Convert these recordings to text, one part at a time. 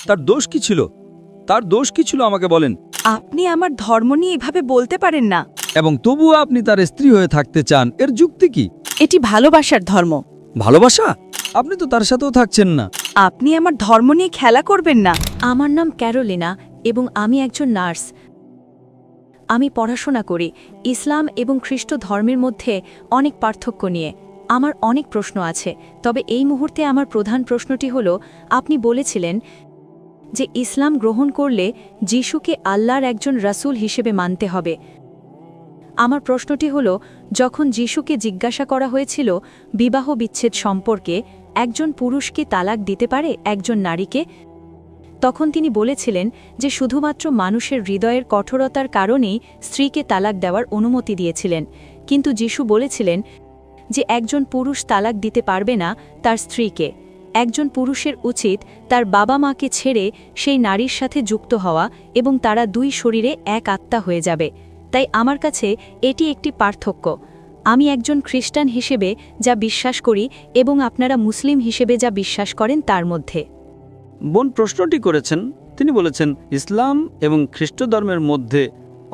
তার দোষ কি ছিল? তার দোষ কি ছিল আমাকে বলেন। আপনি আমার ধর্ম নিয়ে এভাবে বলতে পারেন না। এবং তবুও আপনি তার স্ত্রী হয়ে থাকতে চান, এর যুক্তি কি? এটি ভালোবাসার ধর্ম। ভালোবাসা? আপনি তো তার সাথেও থাকছেন না। আপনি আমার ধর্ম নিয়ে খেলা করবেন না। আমার নাম ক্যারোলিনা এবং আমি একজন নার্স। আমি পড়াশোনা করি ইসলাম এবং খ্রিস্ট ধর্মের মধ্যে অনেক পার্থক্য নিয়ে। আমার অনেক প্রশ্ন আছে, তবে এই মুহূর্তে আমার প্রধান প্রশ্নটি হলো, আপনি বলেছিলেন যে ইসলাম গ্রহণ করলে যিশুকে আল্লাহর একজন রাসূল হিসেবে মানতে হবে। আমার প্রশ্নটি হলো, যখন যিশুকে জিজ্ঞাসা করা হয়েছিল বিবাহ বিচ্ছেদ সম্পর্কে, একজন পুরুষ কি তালাক দিতে পারে একজন নারীকে, তখন তিনি বলেছিলেন যে শুধুমাত্র মানুষের হৃদয়ের কঠোরতার কারণেই স্ত্রীকে তালাক দেওয়ার অনুমতি দিয়েছিলেন। কিন্তু যিশু বলেছিলেন যে একজন পুরুষ তালাক দিতে পারবে না তার স্ত্রীকে। একজন পুরুষের উচিত তার বাবা মাকে ছেড়ে সেই নারীর সাথে যুক্ত হওয়া এবং তারা দুই শরীরে এক আত্মা হয়ে যাবে। তাই আমার কাছে এটি একটি পার্থক্য। আমি একজন খ্রিস্টান হিসেবে যা বিশ্বাস করি এবং আপনারা মুসলিম হিসেবে যা বিশ্বাস করেন তার মধ্যে। বোন প্রশ্নটি করেছেন, তিনি বলেছেন ইসলাম এবং খ্রিস্ট ধর্মের মধ্যে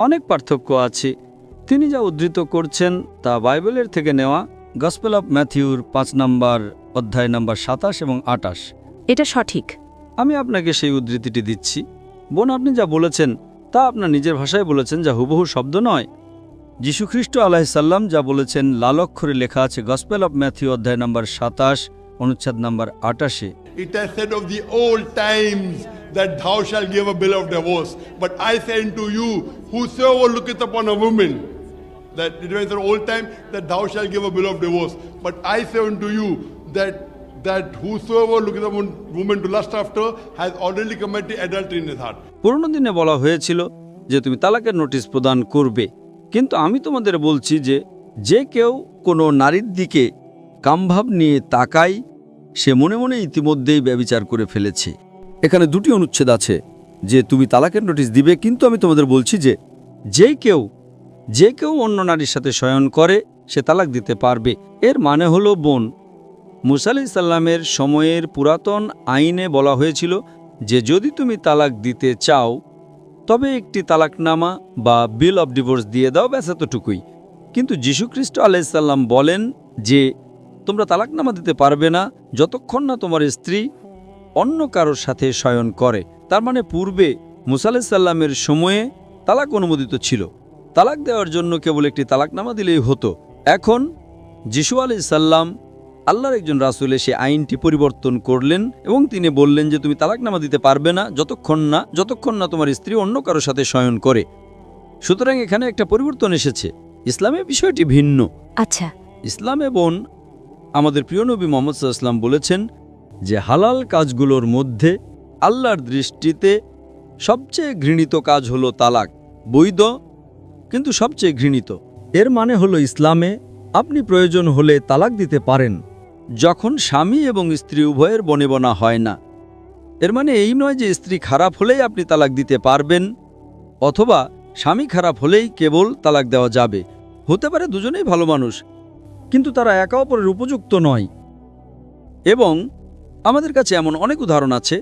অনেক পার্থক্য আছে। তিনি যা উদ্ধৃত করছেন তা বাইবেলের থেকে নেওয়া, গসপেল অফ ম্যাথিউর 5 নম্বর অধ্যায় নম্বর 27 এবং 28। এটা সঠিক। আমি আপনাকে সেই উদ্ধৃতিটি দিচ্ছি। বোন, আপনি যা বলেছেন তা আপনার নিজের ভাষায় বলেছেন, যা হুবহু শব্দ নয়। যীশুখ্রিস্ট আলাইহিসসালাম যা বলেছেন লাল অক্ষরে লেখা আছে গসপেল অফ ম্যাথিউ অধ্যায় নম্বর 27 অনুচ্ছেদ নম্বর 28। It has said of the old times that thou shalt give a bill of divorce. But I say unto you, whosoever looketh upon a woman, that it was an old time that thou shalt give a bill of divorce. But I say unto you that whosoever looketh upon woman to lust after has already committed adultery in his heart. পুরনো দিনে বলা হয়েছিল যে তুমি তালাকের notice প্রদান করবে, কিন্তু আমি তোমাদের বলছি যে যে কেউ কোনো নারীর দিকে কামভাব নিয়ে তাকায়, সে মনে মনে ইতিমধ্যেই ব্যভিচার করে ফেলেছে। এখানে দুটি অনুচ্ছেদ আছে যে তুমি তালাকের নোটিশ দিবে, কিন্তু আমি তোমাদের বলছি যে যে কেউ অন্য নারীর সাথে শয়ন করে সে তালাক দিতে পারবে। এর মানে হলো, বোন, মুসা আলাইহিস সালামের সময়ের পুরাতন আইনে বলা হয়েছিল যে যদি তুমি তালাক দিতে চাও তবে একটি তালাকনামা বা বিল অব ডিভোর্স দিয়ে দাও, ব্যাস এতটুকুই। কিন্তু যীশুখ্রিস্ট আলাইহিস সালাম বলেন যে তোমরা তালাকনামা দিতে পারবে না যতক্ষণ না তোমার স্ত্রী অন্য কারোর সাথে শয়ন করে। তার মানে পূর্বে মুসা আলাইহিস সালামের সময়ে তালাক অনুমোদিত ছিল, তালাক দেওয়ার জন্য কেবল একটি তালাকনামা দিলেই হতো। এখন যিশু আলাইহিস সালাম আল্লাহর একজন রাসূল এসে আইনটি পরিবর্তন করলেন এবং তিনি বললেন যে তুমি তালাকনামা দিতে পারবে না যতক্ষণ না তোমার স্ত্রী অন্য কারোর সাথে শয়ন করে। সুতরাং এখানে একটা পরিবর্তন এসেছে। ইসলামে বিষয়টি ভিন্ন। আচ্ছা, ইসলামে, বোন, আমাদের প্রিয় নবী মুহাম্মদ সাল্লাল্লাহু আলাইহি ওয়াসাল্লাম বলেছেন যে হালাল কাজগুলোর মধ্যে আল্লাহর দৃষ্টিতে সবচেয়ে ঘৃণিত কাজ হলো তালাক। বৈধ কিন্তু সবচেয়ে ঘৃণিত। এর মানে হলো ইসলামে আপনি প্রয়োজন হলে তালাক দিতে পারেন যখন স্বামী এবং স্ত্রী উভয়ের বনেবনা হয় না। এর মানে এই নয় যে স্ত্রী খারাপ হলেই আপনি তালাক দিতে পারবেন, অথবা স্বামী খারাপ হলেই কেবল তালাক দেওয়া যাবে। হতে পারে দুজনেই ভালো মানুষ, কিন্তু তারা একে অপরের উপযুক্ত নয়। এবং আমাদের কাছে এমন অনেক উদাহরণ আছে।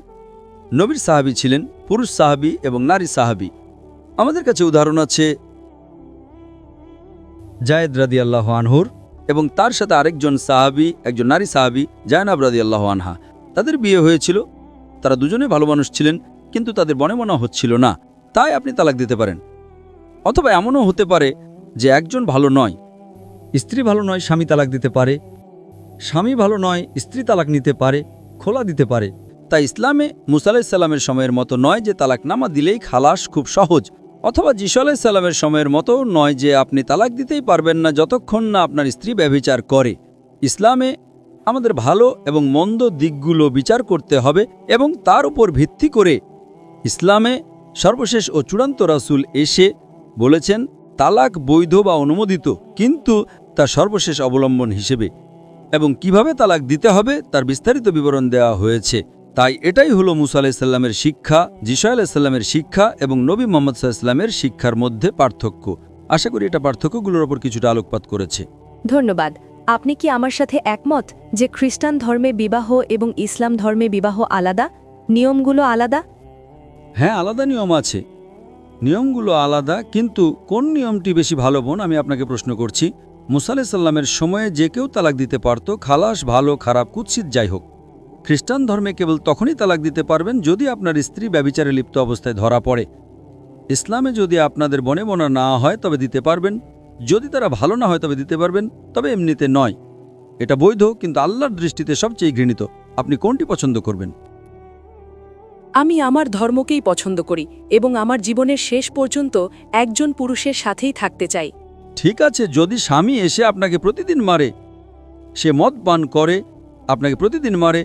নবীর সাহাবী ছিলেন পুরুষ সাহাবী এবং নারী সাহাবী। আমাদের কাছে উদাহরণ আছে জায়েদ রাদিয়াল্লাহু আনহুর এবং তার সাথে আরেকজন সাহাবী, একজন নারী সাহাবী জায়নাব রাদিয়াল্লাহু আনহা। তাদের বিয়ে হয়েছিল, তারা দুজনে ভালো মানুষ ছিলেন, কিন্তু তাদের বনেবনা হচ্ছিল না, তাই আপনি তালাক দিতে পারেন। অথবা এমনও হতে পারে যে একজন ভালো নয়, স্ত্রী ভালো নয়, স্বামী তালাক দিতে পারে। স্বামী ভালো নয়, স্ত্রী তালাক নিতে পারে, খোলা দিতে পারে। তাই ইসলামে মুসা আলাইহিস সালামের সময়ের মতো নয় যে তালাকনামা দিলেই খালাস খুব সহজ, অথবা যিশু আলাইহিস সালামের সময়ের মতো নয় যে আপনি তালাক দিতেই পারবেন না যতক্ষণ না আপনার স্ত্রী ব্যভিচার করে। ইসলামে আমাদের ভালো এবং মন্দ দিকগুলো বিচার করতে হবে এবং তার উপর ভিত্তি করে ইসলামে সর্বশেষ ও চূড়ান্ত রাসূল এসে বলেছেন তালাক বৈধ বা অনুমোদিত, কিন্তু তার সর্বশেষ অবলম্বন হিসেবে, এবং কিভাবে তালাক দিতে হবে তার বিস্তারিত বিবরণ দেওয়া হয়েছে। তাই এটাই হলো মুসা আলাইহিস সালামের শিক্ষা, যিশু আলাইহিস সালামের শিক্ষা এবং নবী মুহাম্মদ সাল্লাল্লাহু আলাইহি ওয়াসাল্লামের শিক্ষার মধ্যে পার্থক্য। আশা করি এটা পার্থক্যগুলোর উপর কিছুটা আলোকপাত করেছে। ধন্যবাদ। আপনি কি আমার সাথে একমত যে খ্রিস্টান ধর্মে বিবাহ এবং ইসলাম ধর্মে বিবাহ আলাদা? নিয়মগুলো আলাদা? হ্যাঁ, আলাদা নিয়ম আছে। নিয়মগুলো আলাদা, কিন্তু কোন নিয়মটি বেশি ভালো বোন আমি আপনাকে প্রশ্ন করছি। মুসা আলাইহিস সালামের সময়ে যে কেউ তালাক দিতে পারত, খালাস, ভালো খারাপ কুৎসিত যাই হোক। খ্রিস্টান ধর্মে কেবল তখনই তালাক দিতে পারবেন যদি আপনার স্ত্রী ব্যভিচারে লিপ্ত অবস্থায় ধরা পড়ে। ইসলামে যদি আপনাদের বনে বনা না হয় তবে দিতে পারবেন, যদি তারা ভালো না হয় তবে দিতে পারবেন, তবে এমনিতে নয়। এটা বৈধ, কিন্তু আল্লাহর দৃষ্টিতে সবচেয়ে ঘৃণিত। আপনি কোনটি পছন্দ করবেন? আমি আমার ধর্মকেই পছন্দ করি এবং আমার জীবনের শেষ পর্যন্ত একজন পুরুষের সাথেই থাকতে চাই। ঠিক আছে, যদি স্বামী এসে আপনাকে প্রতিদিন মারে, সে মদ পান করে, আপনাকে প্রতিদিন মারে,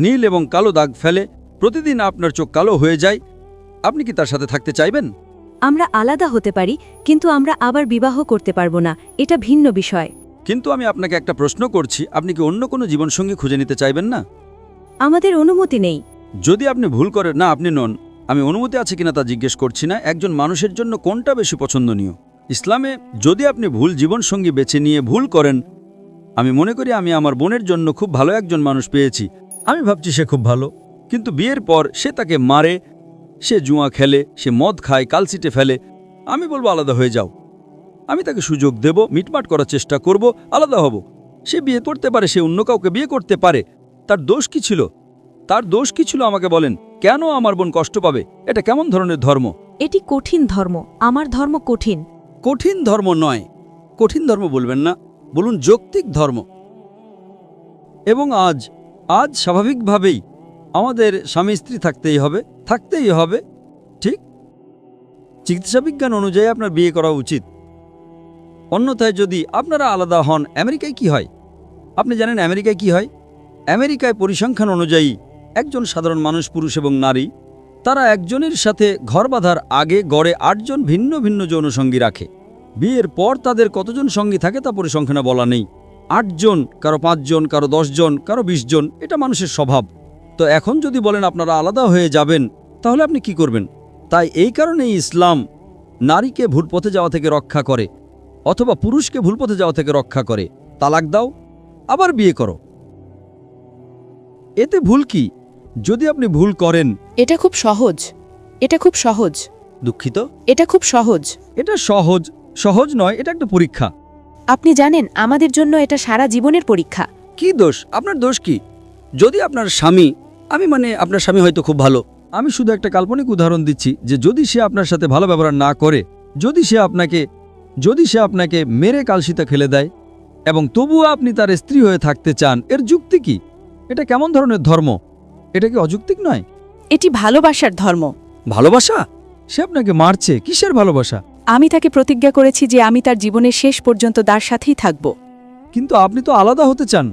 নীল এবং কালো দাগ ফেলে, প্রতিদিন আপনার চোখ কালো হয়ে যায়, আপনি কি তার সাথে থাকতে চাইবেন? আমরা আলাদা হতে পারি, কিন্তু আমরা আবার বিবাহ করতে পারবো না। এটা ভিন্ন বিষয়। কিন্তু আমি আপনাকে একটা প্রশ্ন করছি, আপনি কি অন্য কোনো জীবনসঙ্গী খুঁজে নিতে চাইবেন না? আমাদের অনুমতি নেই। যদি আপনি ভুল করেন, না আপনি নন, আমি অনুমতি আছে কিনা তা জিজ্ঞেস করছি না, একজন মানুষের জন্য কোনটা বেশি পছন্দনীয়। ইসলামে যদি আপনি ভুল জীবনসঙ্গী বেছে নিয়ে ভুল করেন, আমি মনে করি আমি আমার বোনের জন্য খুব ভালো একজন মানুষ পেয়েছি, আমি ভাবছি সে খুব ভালো, কিন্তু বিয়ের পর সে তাকে মারে, সে জুয়া খেলে, সে মদ খায়, কালসিটে ফেলে, আমি বলবো আলাদা হয়ে যাও। আমি তাকে সুযোগ দেব, মিটমাট করার চেষ্টা করব, আলাদা হব। সে বিয়ে করতে পারে, সে অন্য কাউকে বিয়ে করতে পারে, তার দোষ কি ছিল? তার দোষ কি ছিল আমাকে বলেন? কেন আমার বোন কষ্ট পাবে? এটা কেমন ধরনের ধর্ম? এটি কঠিন ধর্ম। আমার ধর্ম কঠিন। কঠিন ধর্ম নয়, কঠিন ধর্ম বলবেন না, বলুন যৌক্তিক ধর্ম। এবং আজ স্বাভাবিকভাবেই আমাদের স্বামী স্ত্রী থাকতেই হবে, ঠিক? চিকিৎসা বিজ্ঞান অনুযায়ী আপনার বিয়ে করা উচিত। অন্যথায় যদি আপনারা আলাদা হন, আমেরিকায় কি হয় আপনি জানেন? আমেরিকায় কি হয়? আমেরিকায় পরিসংখ্যান অনুযায়ী একজন সাধারণ মানুষ, পুরুষ এবং নারী, তারা একজনের সাথে ঘর বাঁধার আগে গড়ে 8 জন ভিন্ন ভিন্ন যৌনসঙ্গী রাখে। বিয়ের পর তাদের কতজন সঙ্গী থাকে তা পরিসংখ্যানে বলা নেই। 8 জন, কারো 5 জন, কারো 10 জন, কারো 20 জন, এটা মানুষের স্বভাব। তো এখন যদি বলেন আপনারা আলাদা হয়ে যাবেন, তাহলে আপনি কি করবেন? তাই এই কারণেই ইসলাম নারীকে ভুল পথে যাওয়া থেকে রক্ষা করে, অথবা পুরুষকে ভুল পথে যাওয়া থেকে রক্ষা করে। তালাক দাও, আবার বিয়ে করো। এতে ভুল কি? যদি আপনি ভুল করেন, এটা খুব সহজ। দুঃখিত, এটা খুব সহজ। এটা সহজ নয়, এটা একটা পরীক্ষা। আপনি জানেন, আমাদের জন্য এটা সারা জীবনের পরীক্ষা। কি দোষ? আপনার দোষ কি? যদি আপনার স্বামী, আপনার স্বামী হয়তো খুব ভালো, আমি শুধু একটা কাল্পনিক উদাহরণ দিচ্ছি, যে যদি সে আপনার সাথে ভালো ব্যবহার না করে, যদি সে আপনাকে মেরে কালসিতা খেলে দেয় এবং তবুও আপনি তার স্ত্রী হয়ে থাকতে চান, এর যুক্তি কি? এটা কেমন ধরনের ধর্ম? এটা কি অযৌক্তিক নয়? এটি ভালোবাসার ধর্ম। ভালোবাসা? সে আপনাকে মারছে, কিসের ভালোবাসা? আমি তাকে প্রতিজ্ঞা করেছি যে আমি তার জীবনের শেষ পর্যন্ত তার সাথেই থাকব। কিন্তু আপনি তো আলাদা হতে চান,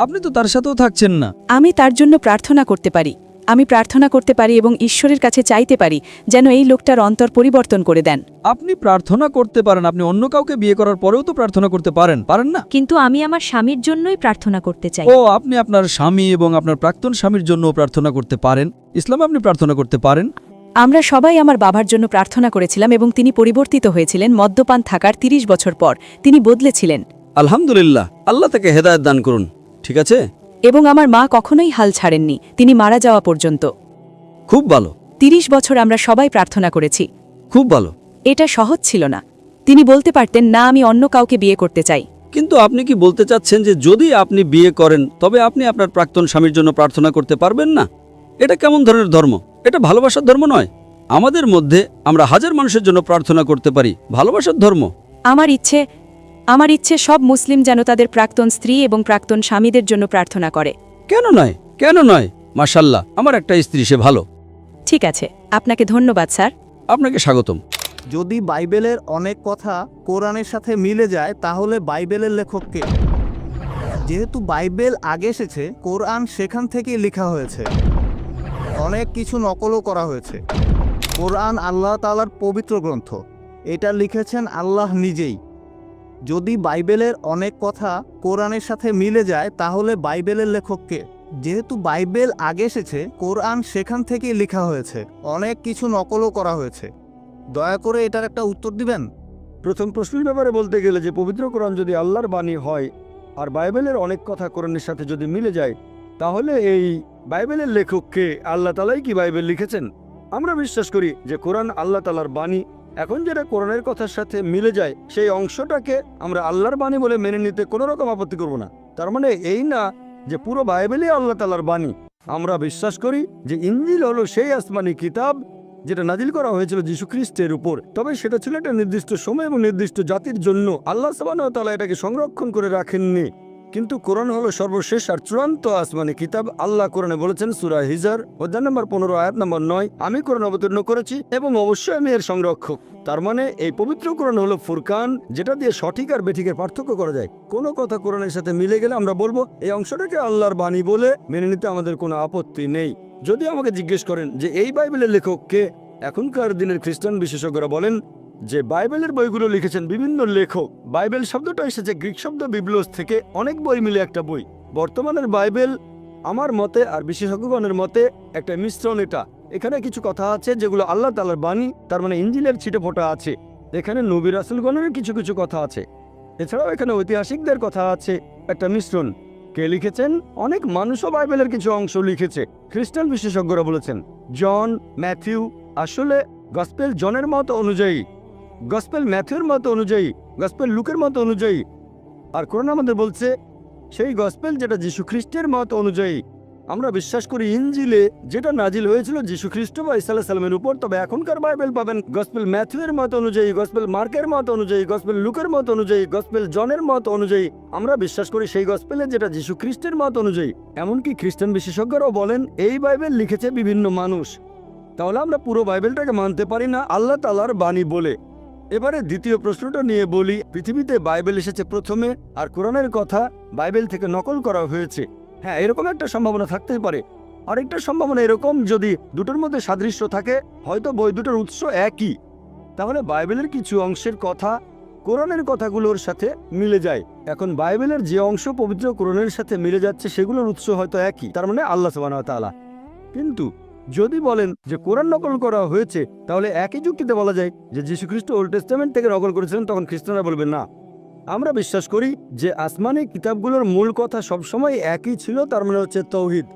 আপনি তো তার সাথেও থাকছেন না। আমি তার জন্য প্রার্থনা করতে পারি এবং ঈশ্বরের কাছে চাইতে পারি যেন এই লোকটার অন্তর পরিবর্তন করে দেন। আপনি প্রার্থনা করতে পারেন, আপনি অন্য কাউকে বিয়ে করার পরেও তো প্রার্থনা করতে পারেন না? কিন্তু আমি আমার স্বামীর জন্যই প্রার্থনা করতে চাই। ও, আপনি আপনার স্বামী এবং আপনার প্রাক্তন স্বামীর জন্য প্রার্থনা করতে পারেন। ইসলামে আপনি প্রার্থনা করতে পারেন। আমরা সবাই আমার বাবার জন্য প্রার্থনা করেছিলাম এবং তিনি পরিবর্তিত হয়েছিলেন মদ্যপান থাকার 30 বছর পর। তিনি বদলেছিলেন। আলহামদুলিল্লাহ, আল্লাহ তাকে হেদায়েত দান করুন। ঠিক আছে, এবং আমার মা কখনোই হাল ছাড়েননি, তিনি মারা যাওয়া পর্যন্ত। খুব ভালো। 30 বছর আমরা সবাই প্রার্থনা করেছি। খুব ভালো। এটা সহজ ছিল না। তিনি বলতে পারতেন না, আমি অন্য কাউকে বিয়ে করতে চাই। কিন্তু আপনি কি বলতে চাচ্ছেন যে যদি আপনি বিয়ে করেন তবে আপনি আপনার প্রাক্তন স্বামীর জন্য প্রার্থনা করতে পারবেন না? এটা কেমন ধরনের ধর্ম? এটা ভালোবাসার ধর্ম নয়। আমাদের মধ্যে আমরা হাজার মানুষের জন্য প্রার্থনা করতে পারি, ভালোবাসার ধর্ম। আমার ইচ্ছে সব মুসলিম যেন তাদের প্রাক্তন স্ত্রী এবং প্রাক্তন স্বামীদের জন্য প্রার্থনা করে। কেন নয়? মাশাআল্লাহ, আমার একটা স্ত্রী, সে ভালো। ঠিক আছে, আপনাকে ধন্যবাদ স্যার। আপনাকে স্বাগতম। যদি বাইবেলের অনেক কথা কোরআনের সাথে মিলে যায় তাহলে বাইবেলের লেখক কে? যেহেতু বাইবেল আগে এসেছে, কোরআন সেখান থেকেই লেখা হয়েছে। অনেক কিছু নকলও করা হয়েছে। কোরআন আল্লাহ তাআলার পবিত্র গ্রন্থ, এটা লিখেছেন আল্লাহ নিজেই। যদি বাইবেলের অনেক কথা কোরআনের সাথে মিলে যায় তাহলে বাইবেলের লেখক কে? যেহেতু বাইবেল আগে এসেছে, কোরআন সেখান থেকেই লেখা হয়েছে। অনেক কিছু নকলও করা হয়েছে। দয়া করে এটার একটা উত্তর দিবেন। প্রথম প্রশ্নের ব্যাপারে বলতে গেলে যে পবিত্র কোরআন যদি আল্লাহর বাণী হয় আর বাইবেলের অনেক কথা কোরআনের সাথে যদি মিলে যায়, তাহলে এই বাইবেলের লেখককে আল্লাহ তালাই কি বাইবেল লিখেছেন? আমরা বিশ্বাস করি যে কোরআন আল্লাহ তালার বাণী। এখন যেটা কোরআনের কথার সাথে মিলে যায় সেই অংশটাকে আমরা আল্লাহর বাণী বলে মেনে নিতে কোনো রকম আপত্তি করব না। তার মানে এই না যে পুরো বাইবেলই আল্লাহ তালার বাণী। আমরা বিশ্বাস করি যে ইনজিল হলো সেই আসমানি কিতাব যেটা নাজিল করা হয়েছিল যীশু খ্রিস্টের উপর। তবে সেটা ছিল একটা নির্দিষ্ট সময় এবং নির্দিষ্ট জাতির জন্য। আল্লাহ সুবহানাহু ওয়া তাআলা এটাকে সংরক্ষণ করে রাখেননি। কিন্তু কোরআন হলো সর্বশেষ আর চূড়ান্ত আসমানি কিতাব। আল্লাহ কোরআনে বলেছেন সূরা হিজর অধ্যায় নম্বর 15 আয়াত নম্বর 9, আমি কোরআন অবতীর্ণ করেছি এবং অবশ্যই আমি এর সংরক্ষক। তার মানে এই পবিত্র কোরআন হলো ফুরকান, যেটা দিয়ে সঠিক আর বেঠিকের পার্থক্য করা যায়। কোনো কথা কোরআনের সাথে মিলে গেলে আমরা বলবো এই অংশটাকে আল্লাহর বাণী বলে মেনে নিতে আমাদের কোনো আপত্তি নেই। যদি আমাকে জিজ্ঞেস করেন যে এই বাইবেলের লেখককে, এখনকার দিনের খ্রিস্টান বিশেষজ্ঞরা বলেন যে বাইবেলের বইগুলো লিখেছেন বিভিন্ন লেখক। বাইবেল শব্দটা এসেছে গ্রিক শব্দ বিবলোস থেকে, অনেক বই মিলে একটা বই। বর্তমানের বাইবেল আমার মতে আর বিশেষজ্ঞগণের মতে একটা মিশ্রণ। এখানে কিছু কথা আছে যেগুলো আল্লাহ তাআলার বাণী, তার মানে ইনজিলের ছিটেফোঁটা আছে। এখানে নবী রাসূলগণের কিছু কিছু কথা আছে। এছাড়াও এখানে ঐতিহাসিকদের কথা আছে, একটা মিশ্রণ। কে লিখেছেন? অনেক মানুষও বাইবেলের কিছু অংশ লিখেছে। খ্রিস্টান বিশেষজ্ঞরা বলেছেন জন, ম্যাথিউ আসলে গসপেল জনের মত অনুযায়ী, গসপেল ম্যাথিউর মত অনুযায়ী, গসপেল লুকের মত অনুযায়ী। আর কোরআন আমাদের বলছে সেই গসপেল যেটা যীশু খ্রিস্টের মত অনুযায়ী। আমরা বিশ্বাস করি ইনজিলে যেটা নাজিল হয়েছিল যীশু খ্রিস্ট বা ঈসা আলাইহিস সালামের উপর। তবে এখনকার বাইবেল পাবেন গসপেল ম্যাথিউয়ের মত অনুযায়ী, গসপেল মার্কের মত অনুযায়ী, গসপেল লুকের মত অনুযায়ী, গসপেল জনের মত অনুযায়ী। আমরা বিশ্বাস করি সেই গসপেলে যেটা যীশু খ্রিস্টের মত অনুযায়ী। এমনকি খ্রিস্টান বিশেষজ্ঞরাও বলেন এই বাইবেল লিখেছে বিভিন্ন মানুষ। তাহলে আমরা পুরো বাইবেলটাকে মানতে পারি না আল্লাহ তাআলার বাণী বলে। এবারে দ্বিতীয় প্রশ্নটা নিয়ে বলি। পৃথিবীতে বাইবেল এসেছে প্রথমে আর কোরআনের কথা বাইবেল থেকে নকল করা হয়েছে। হ্যাঁ, এরকম একটা সম্ভাবনা থাকতেই পারে। আরেকটা সম্ভাবনা এরকম, যদি দুটোর মধ্যে সাদৃশ্য থাকে, হয়তো বই দুটোর উৎস একই, তাহলে বাইবেলের কিছু অংশের কথা কোরআনের কথাগুলোর সাথে মিলে যায়। এখন বাইবেলের যে অংশ পবিত্র কোরআনের সাথে মিলে যাচ্ছে সেগুলোর উৎস হয়তো একই, তার মানে আল্লাহ সুবহানাহু ওয়া তাআলা। কিন্তু যদি বলেন যে কোরআন নকল করা হয়েছে, তাহলে একই যুক্তিতে বলা যায় যে যীশু খ্রিস্ট ওল্ড টেস্টামেন্ট থেকে নকল করেছিলেন। তখন খ্রিস্টানরা বলবেন না। আমরা বিশ্বাস করি যে আসমানি কিতাবগুলোর মূল কথা সবসময় একই ছিল, তার মানে হচ্ছে তৌহিদ,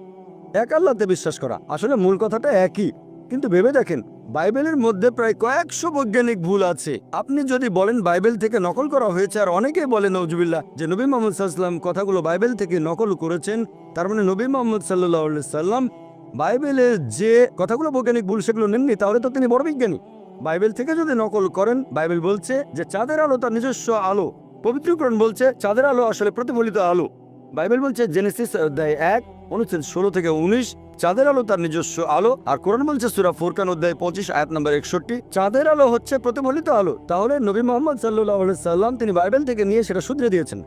এক আল্লাহতে বিশ্বাস করা। আসলে মূল কথাটা একই, কিন্তু ভেবে দেখেন বাইবেলের মধ্যে প্রায় কয়েকশো বৈজ্ঞানিক ভুল আছে। আপনি যদি বলেন বাইবেল থেকে নকল করা হয়েছে, আর অনেকেই বলেন নওজুবিল্লাহ যে নবী মুহাম্মদ সাল্লাল্লাহু আলাইহি ওয়াসাল্লাম কথাগুলো বাইবেল থেকে নকল করেছেন, তার মানে নবী মুহাম্মদ সাল্লাল্লাহু আলাইহি ওয়াসাল্লাম বাইবেলের যে কথাগুলো বৈজ্ঞানিক ভুল সেগুলো নেননি, তাহলে তো তিনি বড় বিজ্ঞানী। বাইবেল থেকে যদি নকল করেন, বাইবেল বলছে যে চাঁদের আলো তার নিজস্ব আলো। পবিত্র কোরআন বলছে চাঁদের আলো আসলে প্রতিফলিত আলো। বাইবেল বলছে জেনেসিস অধ্যায় 1 অনুচ্ছেদ 16 থেকে 19 চাঁদের আলো তার নিজস্ব আলো। আর কোরআন বলছে সূরা ফুরকান অধ্যায় 25 আয়াত নম্বর 61 চাঁদের আলো হচ্ছে প্রতিফলিত আলো। তাহলে নবী মুহাম্মদ সাল্লাল্লাহু আলাইহি সাল্লাম তিনি বাইবেল থেকে নিয়ে সেটা শুধরে দিয়েছেন,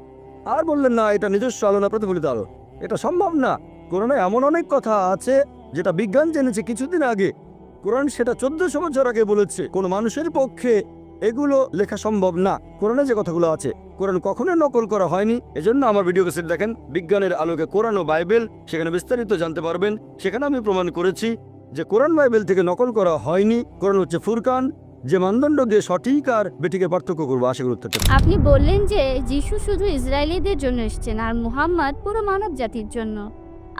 আর বললেন না এটা নিজস্ব আলো না প্রতিফলিত আলো। এটা সম্ভব না। কোরআনে এমন অনেক কথা আছে যেটা বিজ্ঞান জেনেছে কিছুদিন আগে। কোরআন সেটা 1400 বছর আগে বলেছে। কোনো মানুষের পক্ষে এগুলো লেখা সম্ভব না। কোরআনে যে কথাগুলো আছে কোরআন কখনো নকল করা হয়নি। এজন্য আমার ভিডিও ক্যাসেট দেখেন বিজ্ঞানের আলোকে কোরআন ও বাইবেল, সেখানে বিস্তারিত জানতে পারবেন। সেখানে আমি প্রমাণ করেছি যে কোরআন বাইবেল থেকে নকল করা হয়নি। কোরআন হচ্ছে ফুরকান, যে মানদণ্ড দিয়ে সঠিক আর বেঠিকে পার্থক্য করবো। আশা করি উত্তরটা। আপনি বললেন যে যিশু শুধু ইসরায়েলিদের জন্য এসেছেন আর মুহাম্মদ পুরো মানব জাতির জন্য।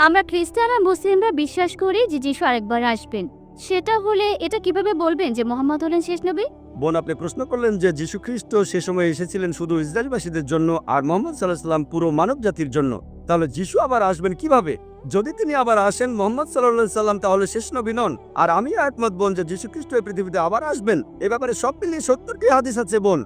আমরা খ্রিস্টান আর মুসলিমরা বিশ্বাস করি যে যিশু আরেকবার আসবেন। সেটা হলে এটা কিভাবে বলবেন যে মুহাম্মদ হলেন শেষ নবী? বোন, আপনি প্রশ্ন করলেন যে যীশু খ্রিস্ট সে সময় এসেছিলেন শুধু ইসরায়েলবাসীদের জন্য আর মুহাম্মদ সাল্লাল্লাহু আলাইহি ওয়াসাল্লাম পুরো মানব জাতির জন্য। তাহলে যিশু আবার আসবেন কিভাবে? যদি তিনি আবার আসেন মুহাম্মদ সাল্লাল্লাহু আলাইহি ওয়াসাল্লাম তাহলে শেষ নবী নন। আর আমি একমত বোন যে যীশু খ্রিস্ট এই পৃথিবীতে আবার আসবেন। এ ব্যাপারে সব মিলিয়ে 70টি হাদিস আছে বোন,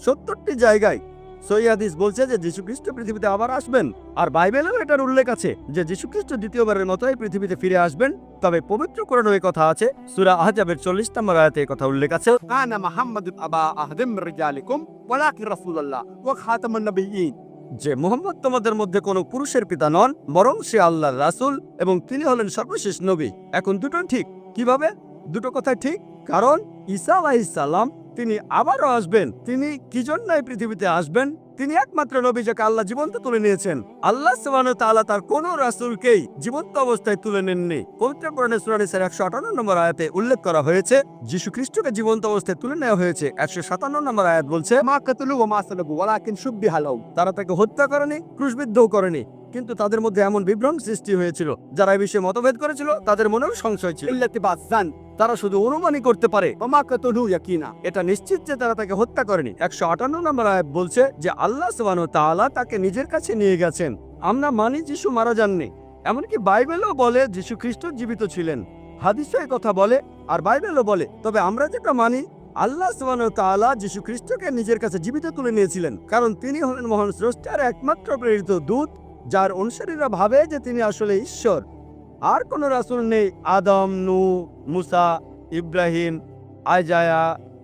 70টি জায়গায় সহিহ হাদিস বলছে যে যীশু খ্রিস্ট পৃথিবীতে আবার আসবেন। আর বাইবেলেও এটার উল্লেখ আছে যে যীশু খ্রিস্ট দ্বিতীয়বারের মতো এই পৃথিবীতে ফিরে আসবেন। তবে পবিত্র কোরআনে এই কথা আছে, সূরা আহজাবের 40 নম্বর আয়াতে এই কথা উল্লেখ আছে, আনা মুহাম্মাদুন আবা আহদিম মির রিজালিকুম ওয়ালাকিন রাসূলুল্লাহ ওয়া খাতামুন নবিয়্যিন, যে মুহাম্মদ তোমাদের মধ্যে কোনো পুরুষের পিতা নন, বরং সে আল্লাহর রাসূল এবং তিনি হলেন সর্বশেষ নবী। এখন দুটো ঠিক কিভাবে? দুটো কথা ঠিক, কারণ ঈসা আলাইহিস সালাম তিনি আবারও আসবেন। তিনি কি জন্য এই পৃথিবীতে আসবেন? তিনি একমাত্র নবী যাকে আল্লাহ জীবন্ত তুলে নিয়েছেন। আল্লাহ সুবহানাহু ওয়া তাআলা তার কোন রাসূলকেই জীবন্ত অবস্থায় তুলে নেননি। পবিত্র কোরআনে সূরা নিসার 158 নম্বর আয়াতে উল্লেখ করা হয়েছে যীশু খ্রিস্টকে জীবন্ত অবস্থায় তুলে নেওয়া হয়েছে। 157 নম্বর আয়াত বলছে মা কাতলু ওয়া মা সালাবু ওয়ালাকিন শুববিহা লাহু, তারা তাকে হত্যা করেনি, ক্রুশবিদ্ধও করেনি, কিন্তু তাদের মধ্যে এমন বিভ্রম সৃষ্টি হয়েছিল, যারা এই বিষয়ে মতভেদ করেছিল তাদের মনেও সংশয় ছিল। إلا اتباع الظن তারা শুধু অনুমানই করতে পারে, وما قتلوه يقينا। এটা নিশ্চিত যে তারা তাকে হত্যা করেনি। 158 নম্বর আয়াত বলছে যে আল্লাহ সুবহানাহু ওয়া তাআলা তাকে নিজের কাছে নিয়ে গেছেন। আমরা মানি যিশু মারা যাননি, এমনকি বাইবেলও বলে যিশু খ্রিস্ট জীবিত ছিলেন। হাদিসও এই কথা বলে আর বাইবেলও বলে। তবে আমরা যেটা মানি, আল্লাহ সুবহানাহু ওয়া তাআলা যিশু খ্রিস্টকে নিজের কাছে জীবিত তুলে নিয়েছিলেন, কারণ তিনি হলেন মহান স্রষ্টার একমাত্র প্রেরিত দূত, যার অনুসারীরা ভাবে যে তিনি আসলে ঈশ্বর। আর কোনো রাসূল নেই। আদম, নূহ, মুসা, ইব্রাহিম, আইজায়া,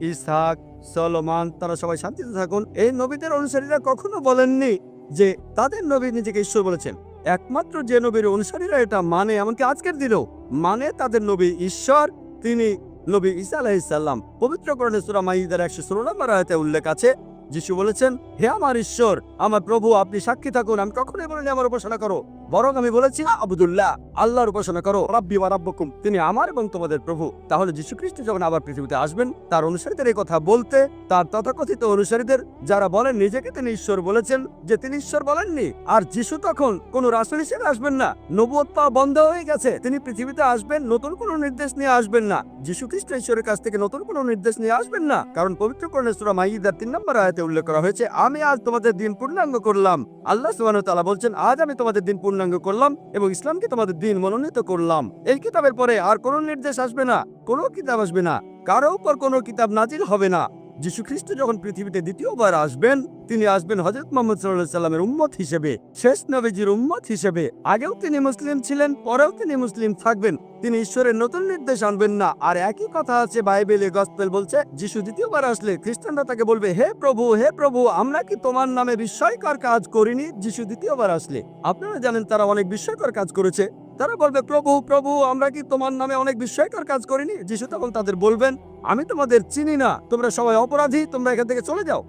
ইসহাক, সলোমন, তারা সবাই শান্তিতে থাকুন, এই নবীদের অনুসারীরা কখনো বলেননি যে তাদের নবী নিজেকে ঈশ্বর বলেছেন। একমাত্র যে নবীর অনুসারীরা এটা মানে, এমনকি আজকের দিনেও মানে, তাদের নবী ঈশ্বর, তিনি নবী ঈসা আলাইহিস সালাম। পবিত্র কোরআনে সূরা মাইদার 116 নম্বর আয়াতে উল্লেখ আছে, যিশু বলেছেন, হে আমার ঈশ্বর, আমার প্রভু, আপনি সাক্ষী থাকুন, আমি কখনোই বলিনি আমার উপাসনা করো, বরং আমি বলেছি আবুদুল্লাহ, আল্লাহর উপাসনা করো, ربي وربكم। তিনি আমার এবং তোমাদের প্রভু। তাহলে যীশু খ্রিস্ট যখন আবার পৃথিবীতে আসবেন, তার অনুসারীদের এই কথা বলতে, তার তথাকথিত অনুসারীদের যারা বলেন নিজেকে তিনি ঈশ্বর বলেছেন, যে তিনি ঈশ্বর বলেননি। আর যীশু তখন কোন রাসূল হিসেবে আসবেন না, নবুয়ত পাওয়া বন্ধ হয়ে গেছে। তিনি পৃথিবীতে আসবেন, নতুন কোনো নির্দেশ নিয়ে আসবেন না। যীশু খ্রিস্ট ঈশ্বরের কাছ থেকে নতুন কোনো নির্দেশ নিয়ে আসবেন না, কারণ পবিত্র কোরআনে সূরা মাইদার 3 নম্বর আয়াতে উল্লেখ করা হয়েছে, আমি আজ তোমাদের দিন পূর্ণাঙ্গ করলাম। আল্লাহ সুবহানাহু ওয়া তাআলা বলছেন, আজ আমি তোমাদের দিন পূর্ণাঙ্গ করলাম এবং ইসলামকে তোমাদের দিন মনোনীত করলাম। এই কিতাবের পরে আর কোনো নির্দেশ আসবে না, কোনো কিতাব আসবে না, কারো উপর কোনো কিতাব নাজিল হবে না। যীশু খ্রিস্ট যখন পৃথিবীতে দ্বিতীয়বার আসবেন, তিনি আসবেন হযরত মুহাম্মদ সাল্লাল্লাহু আলাইহি সাল্লামের উম্মত হিসেবে, শেষ নবীজির উম্মত হিসেবে। আগেও তিনি মুসলিম ছিলেন, পরেও তিনি মুসলিম থাকবেন। তিনি ঈশ্বরের নতুন নির্দেশ আনবেন না। আর একই কথা আছে বাইবেলে, গসপেল বলছে, যিশু দ্বিতীয়বার আসলে খ্রিস্টানরা তাকে বলবে, হে প্রভু, হে প্রভু, আমরা কি তোমার নামে বিস্ময়কর কাজ করিনি? যিশু দ্বিতীয়বার আসলে আপনারা জানেন তারা অনেক বিস্ময়কর কাজ করেছে। তারা বলবে, প্রভু, প্রভু, আমরা কি তোমার নামে অনেক বিস্ময়কর কাজ করিনি? যিশু তখন তাদের বলবেন, আমি তোমাদের চিনি না, তোমরা সবাই অপরাধী, তোমরা এখান থেকে চলে যাও।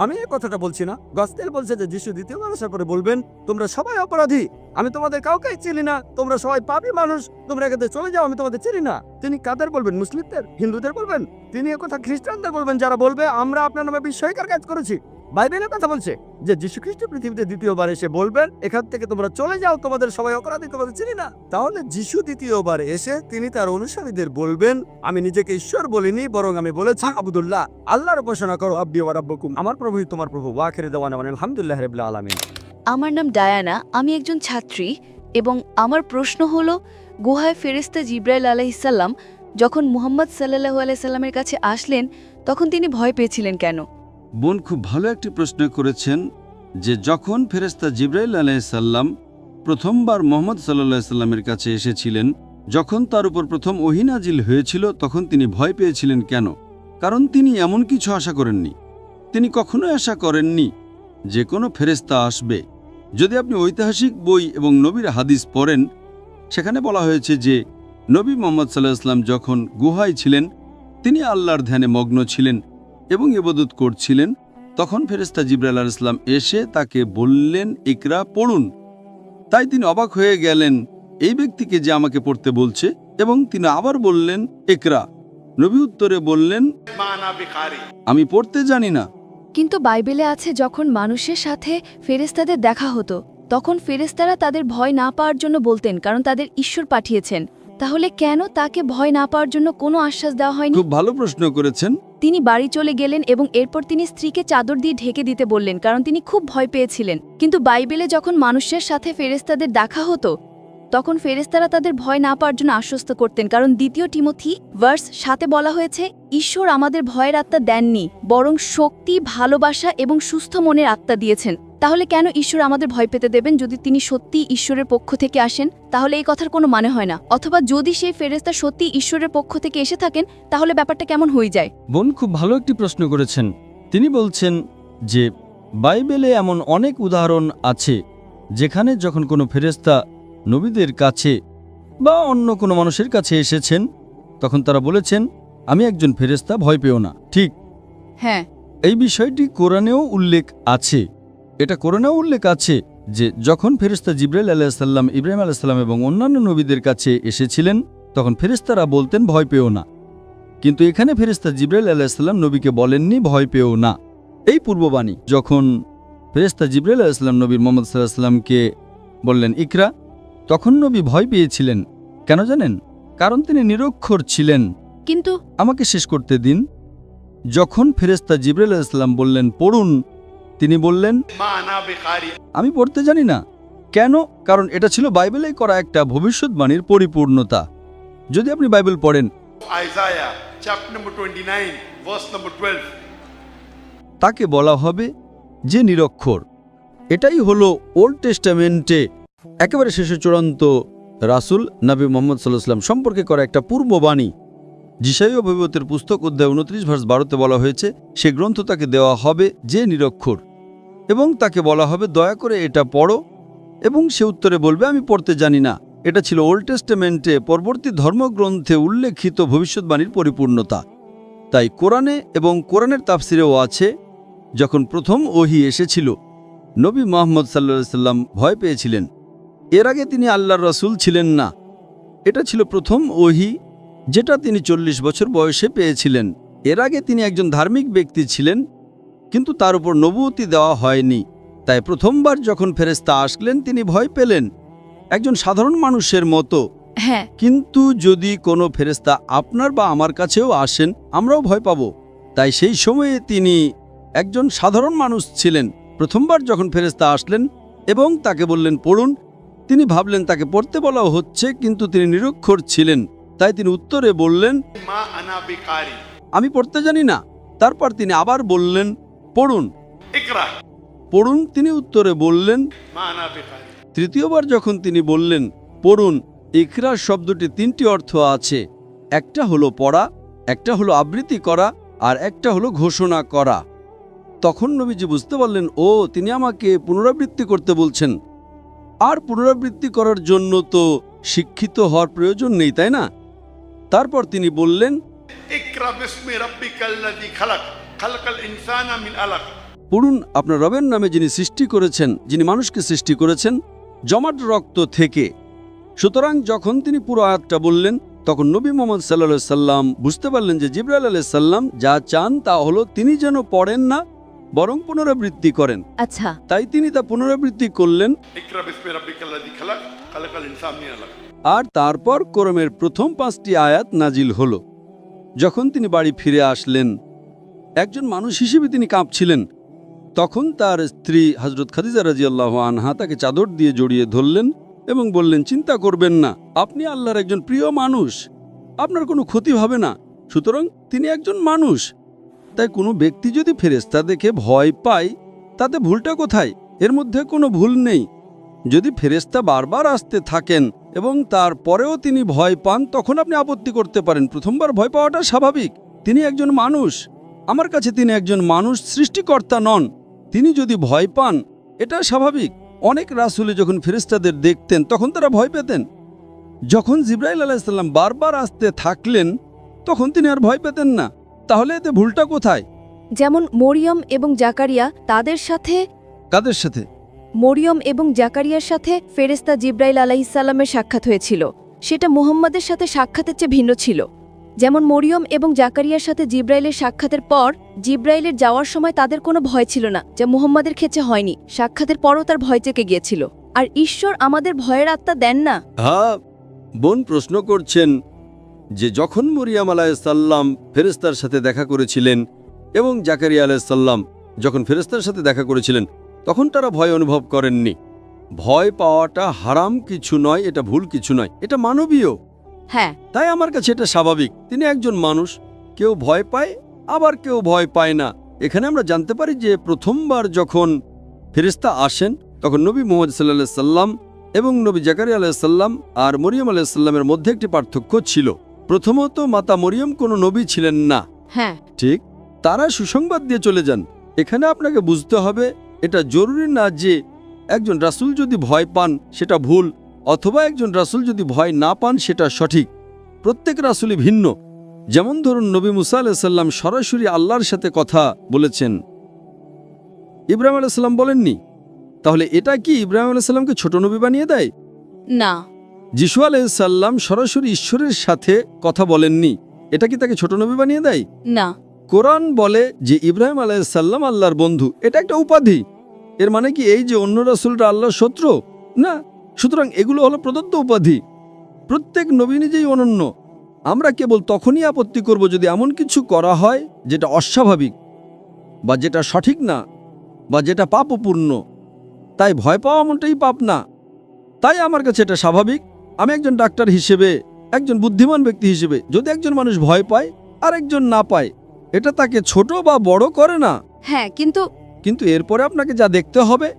আমি এই কথাটা বলছি না, গসপেল বলছে যে যিশু দ্বিতীয়বার আসার পরে বলবেন, তোমরা সবাই অপরাধী, আমি তোমাদের কাউকেই চিনি না, তোমরা সবাই পাপী মানুষ, তোমরা এখান থেকে চলে যাও, আমি তোমাদের চিনি না। তিনি কাদের বলবেন? মুসলিমদের, হিন্দুদের বলবেন? তিনি একথা খ্রিস্টানদের বলবেন, যারা বলবে আমরা আপনার নামে বিস্ময়কর কাজ করেছি। বাইবেলের কথা বলছে যে যীশু খ্রিস্ট পৃথিবীতে দ্বিতীয়বার এসে বলবেন, এখান থেকে তোমরা চলে যাও, তোমাদের সবাই অপরাধী, তোমাদের চিনি না। তাহলে যিশু দ্বিতীয়বার এসে তিনি তার অনুসারীদের বলবেন, আমি নিজেকে ঈশ্বর বলিনি, বরং আমি বলেছি আবুদুল্লাহ, আল্লাহর উপাসনা করো, রব্বি ওয়া রাব্বুকুম, আমার প্রভুই তোমার প্রভু। ওয়া আখিরু দাওয়ানা আলহামদুলিল্লাহি রাব্বিল আলামিন। আমার নাম ডায়ানা, আমি একজন ছাত্রী এবং আমার প্রশ্ন হলো, গুহায় ফেরেশতা জিবরাইল আলাইহিসসালাম যখন মুহাম্মদ সাল্লাল্লাহু আলাইহি সাল্লামের কাছে আসলেন, তখন তিনি ভয় পেয়েছিলেন কেন? বোন খুব ভালো একটি প্রশ্ন করেছেন, যে যখন ফেরেশতা জিবরাইল আলাইহিস সালাম প্রথমবার মুহাম্মদ সাল্লাল্লাহু আলাইহি সাল্লামের কাছে এসেছিলেন, যখন তার উপর প্রথম ওহী নাজিল হয়েছিল, তখন তিনি ভয় পেয়েছিলেন কেন? কারণ তিনি এমন কিছু আশা করেননি। তিনি কখনোই আশা করেননি যে কোনো ফেরেশতা আসবে। যদি আপনি ঐতিহাসিক বই এবং নবীর হাদিস পড়েন, সেখানে বলা হয়েছে যে নবী মুহাম্মদ সাল্লাল্লাহু আলাইহি সাল্লাম যখন গুহায় ছিলেন, তিনি আল্লাহর ধ্যানে মগ্ন ছিলেন এবং ইবাদত করছিলেন, তখন ফেরেশতা জিবরাইল আলাইহিস সালাম এসে তাকে বললেন, ইকরা, পড়ুন। তাই তিনি অবাক হয়ে গেলেন, এই ব্যক্তিকে যে আমাকে পড়তে বলছে, এবং তিনি আবার বললেন, ইকরা। নবী উত্তরে বললেন, আমি পড়তে জানি না। কিন্তু বাইবেলে আছে, যখন মানুষের সাথে ফেরেশতাদের দেখা হতো, তখন ফেরেশতারা তাদের ভয় না পাওয়ার জন্য বলতেন, কারণ তাদের ঈশ্বর পাঠিয়েছেন। তাহলে কেন তাকে ভয় না পাওয়ার জন্য কোনো আশ্বাস দেওয়া হয়নি? খুব ভালো প্রশ্ন করেছেন। তিনি বাড়ি চলে গেলেন এবং এরপর তিনি স্ত্রীকে চাদর দিয়ে ঢেকে দিতে বললেন, কারণ তিনি খুব ভয় পেয়েছিলেন। কিন্তু বাইবেলে যখন মানুষের সাথে ফেরেশতাদের দেখা হতো, তখন ফেরেশতারা তাদের ভয় না পাওয়ার জন্য আশ্বস্ত করতেন, কারণ 2 তিমোথি ভার্স 7 বলা হয়েছে, ঈশ্বর আমাদের ভয়ের আত্মা দেননি, বরং শক্তি, ভালোবাসা এবং সুস্থ মনের আত্মা দিয়েছেন। তাহলে কেন ঈশ্বর আমাদের ভয় পেতে দেবেন? যদি তিনি সত্যি ঈশ্বরের পক্ষ থেকে আসেন, তাহলে এই কথার কোনো মানে হয় না। অথবা যদি সেই ফেরেশতা সত্যি ঈশ্বরের পক্ষ থেকে এসে থাকেন, তাহলে ব্যাপারটা কেমন হয়ে যায়? বোন খুব ভালো একটি প্রশ্ন করেছেন। তিনি বলছেন যে বাইবেলে এমন অনেক উদাহরণ আছে যেখানে যখন কোনো ফেরেশতা নবীদের কাছে বা অন্য কোনো মানুষের কাছে এসেছেন, তখন তারা বলেছেন, আমি একজন ফেরেশতা, ভয় পেও না। ঠিক, হ্যাঁ, এই বিষয়টি কোরআনেও উল্লেখ আছে। এটা কোরআনেও উল্লেখ আছে যে যখন ফেরেশতা জিবরাইল আলাইহিস সালাম, ইব্রাহিম আলাইহিস সালাম এবং অন্যান্য নবীদের কাছে এসেছিলেন, তখন ফেরেশতারা বলতেন, ভয় পেও না। কিন্তু এখানে ফেরেশতা জিবরাইল আলাইহিস সালাম নবীকে বলেননি, ভয় পেও না। এই পূর্ববাণী যখন ফেরেশতা জিবরাইল আলাইহিস সালাম নবী মুহাম্মদ সাল্লাল্লাহু আলাইহি সাল্লামকে বললেন ইকরা। তখন নবী ভয় পেয়েছিলেন। কেন জানেন? কারণ তিনি নিরক্ষর ছিলেন। কিন্তু আমাকে শেষ করতে দিন। যখন ফেরেশতা জিবরাইল আলাইহিস সালাম বললেন পড়ুন, তিনি বললেন Ma ana biqari. আমি পড়তে জানি না। কেন? কারণ এটা ছিল বাইবেলেই করা একটা ভবিষ্যৎবাণীর পরিপূর্ণতা। যদি আপনি বাইবেল পড়েন, Isaiah chapter number 29, verse number 12. তাকে বলা হবে যে নিরক্ষর। এটাই হলো ওল্ড টেস্টামেন্টে একেবারে শেষে চূড়ান্ত রাসূল নবী মুহাম্মদ সাল্লাল্লাহু আলাইহি ওয়াসাল্লাম সম্পর্কে করা একটা পূর্ববাণী। যিশাইয়া ভবিষ্যতের পুস্তক অধ্যায় 29 ভার্স 12-তে বলা হয়েছে সে গ্রন্থ তাকে দেওয়া হবে যে নিরক্ষর, এবং তাকে বলা হবে দয়া করে এটা পড়ো, এবং সে উত্তরে বলবে আমি পড়তে জানি না। এটা ছিল ওল্ড টেস্টামেন্টে পরবর্তী ধর্মগ্রন্থে উল্লেখিত ভবিষ্যৎবাণীর পরিপূর্ণতা। তাই কোরআনে এবং কোরআনের তাফসিরেও আছে, যখন প্রথম ওহী এসেছিল নবী মুহাম্মদ সাল্লাল্লাহু আলাইহি সাল্লাম ভয় পেয়েছিলেন। এর আগে তিনি আল্লাহর রাসূল ছিলেন না। এটা ছিল প্রথম ওহী যেটা তিনি 40 বছর বয়সে পেয়েছিলেন। এর আগে তিনি একজন ধার্মিক ব্যক্তি ছিলেন, কিন্তু তার উপর নবুয়তি দেওয়া হয়নি। তাই প্রথমবার যখন ফেরেশতা আসলেন তিনি ভয় পেলেন, একজন সাধারণ মানুষের মতো। হ্যাঁ, কিন্তু যদি কোনো ফেরেশতা আপনার বা আমার কাছেও আসেন, আমরাও ভয় পাব। তাই সেই সময়ে তিনি একজন সাধারণ মানুষ ছিলেন। প্রথমবার যখন ফেরেশতা আসলেন এবং তাকে বললেন পড়ুন, তিনি ভাবলেন তাকে পড়তে বলা হচ্ছে, কিন্তু তিনি নিরক্ষর ছিলেন। তাই তিনি উত্তরে বললেন Ma ana biqari. আমি পড়তে জানি না। তারপর তিনি আবার বললেন পড়ুন, Ikra. পড়ুন। তিনি উত্তরে বললেন। Ma ana biqari. তৃতীয়বার যখন তিনি বললেন পড়ুন, ইকরা শব্দটি 3টি অর্থ আছে। একটা হলো পড়া, একটা হলো আবৃত্তি করা, আর একটা হলো ঘোষণা করা। তখন নবীজি বুঝতে পারলেন ও তিনি আমাকে পুনরাবৃত্তি করতে বলছেন। আর পুনরাবৃত্তি করার জন্য তো শিক্ষিত হওয়ার প্রয়োজন নেই, তাই না? তারপর তিনি বললেন Ikra bismi rabbikal ladhi khalaq. Khalaqal insana min alaq. পড়ুন আপনার রবের নামে যিনি সৃষ্টি করেছেন, যিনি মানুষকে সৃষ্টি করেছেন জমাট রক্ত থেকে। সুতরাং যখন তিনি পুরো আয়াতটা বললেন, তখন নবী মুহাম্মদ সাল্লাল্লাহু আলাইহি সাল্লাম বুঝতে পারলেন যে জিবরাইল আলাইহিস সালাম যা চান তা হলো তিনি যেন পড়েন না, বরং পুনরাবৃত্তি করেন। আচ্ছা, তাই তিনি তা পুনরাবৃত্তি করলেন। Ikra bismi rabbikal ladhi khalaq. Khalaqal insana min alaq. আর তারপর কোরআনের প্রথম 5টি আয়াত নাজিল হলো। যখন তিনি বাড়ি ফিরে আসলেন, একজন মানুষ হিসেবে তিনি কাঁপছিলেন। তখন তার স্ত্রী হযরত খাদিজা রাদিয়াল্লাহু আনহা তাকে চাদর দিয়ে জড়িয়ে ধরলেন এবং বললেন চিন্তা করবেন না, আপনি আল্লাহর একজন প্রিয় মানুষ, আপনার কোনো ক্ষতি হবে না। সুতরাং তিনি একজন মানুষ। তাই কোনো ব্যক্তি যদি ফেরেশতা দেখে ভয় পায়, তাতে ভুলটা কোথায়? এর মধ্যে কোনো ভুল নেই। যদি ফেরেশতা বারবার আসতে থাকেন এবং তারপরেও তিনি ভয় পান, তখন আপনি আপত্তি করতে পারেন। প্রথমবার ভয় পাওয়াটা স্বাভাবিক। তিনি একজন মানুষ। আমার কাছে তিনি একজন মানুষ, সৃষ্টিকর্তা নন। তিনি যদি ভয় পান, এটা স্বাভাবিক। অনেক রাসূলে যখন ফেরেশতাদের দেখতেন তখন তারা ভয় পেতেন। যখন জিবরাইল আলাইহিস সালাম বারবার আসতে থাকলেন, তখন তিনি আর ভয় পেতেন না। তাহলে এতে ভুলটা কোথায়? যেমন মরিয়ম এবং জাকারিয়া, তাদের সাথে কাদের সাথে? মরিয়ম এবং জাকারিয়ার সাথে ফেরেশতা জিবরাইল আলাইহিসসালামের সাক্ষাৎ হয়েছিল। সেটা মুহাম্মাদের সাথে সাক্ষাতের চেয়ে ভিন্ন ছিল। যেমন মরিয়ম এবং জাকারিয়ার সাথে জিবরাইলের সাক্ষাতের পর জিবরাইলের যাওয়ার সময় তাদের কোনো ভয় ছিল না, যা মুহাম্মাদের ক্ষেত্রে হয়নি। সাক্ষাতের পরও তার ভয় চেকে গিয়েছিল। আর ঈশ্বর আমাদের ভয়ের আত্মা দেন না। হ্যাঁ, বোন প্রশ্ন করছেন যে যখন মরিয়াম আলাইহিস সালাম ফেরেশতার সাথে দেখা করেছিলেন এবং জাকারিয়া আলাইহিস সালাম যখন ফেরেশতার সাথে দেখা করেছিলেন, তখন তারা ভয় অনুভব করেননি। ভয় পাওয়াটা হারাম কিছু নয়, এটা ভুল কিছু নয়, এটা মানবীয়। হ্যাঁ, তাই আমার কাছে এটা স্বাভাবিক। তিনি একজন মানুষ, কেউ ভয় পায় আবার কেউ ভয় পায় না। এখানে আমরা জানতে পারি যে প্রথমবার যখন ফেরেশতা আসেন, তখন নবী মুহাম্মদ সাল্লাল্লাহু আলাইহি সাল্লাম এবং নবী জাকারিয়া আলাইহিস সালাম আর মরিয়ম আলাইহিস সালামের মধ্যে একটি পার্থক্য ছিল। প্রথমত, মাতা মরিয়ম কোনো নবী ছিলেন না। হ্যাঁ, ঠিক, তারা সুসংবাদ দিয়ে চলে যান। এখানে আপনাকে বুঝতে হবে, এটা জরুরি না যে একজন রাসূল যদি ভয় পান সেটা ভুল, অথবা একজন রাসূল যদি ভয় না পান সেটা সঠিক। প্রত্যেক রাসূলই ভিন্ন। যেমন ধরুন নবী মুসা আলাইহিস সালাম সরাসরি আল্লাহর সাথে কথা বলেছেন, ইব্রাহিম আলাইহিস সালাম বলেননি। তাহলে এটা কি ইব্রাহিম আলাইহিস সালামকে ছোট নবী বানিয়ে দেয়? না। যিশু আলাইহিস সালাম সরাসরি ঈশ্বরের সাথে কথা বলেননি, এটা কি তাকে ছোট নবী বানিয়ে দেয়? না। কোরআন বলে যে ইব্রাহিম আলাইহিস সালাম আল্লাহর বন্ধু, এটা একটা উপাধি। এর মানে কি এই যে অন্য রাসূলরা আল্লাহর শত্রু? না, সুতরাং এগুলো হলো প্রদত্ত উপাধি। প্রত্যেক নবী নিজেই অনন্য। আমরা কেবল তখনই আপত্তি করব যদি এমন কিছু করা হয় যেটা অস্বাভাবিক বা যেটা সঠিক না বা যেটা পাপপূর্ণ। তাই ভয় পাওয়া এমনটাই পাপ না। তাই আমার কাছে এটা স্বাভাবিক। আমি একজন ডাক্তার হিসেবে, একজন বুদ্ধিমান ব্যক্তি হিসেবে, যদি একজন মানুষ ভয় পায় আর একজন না পায়, এটা তাকে ছোট বা বড় করে না। হ্যাঁ, কিন্তু এরপরে আপনাকে যা দেখতে হবে,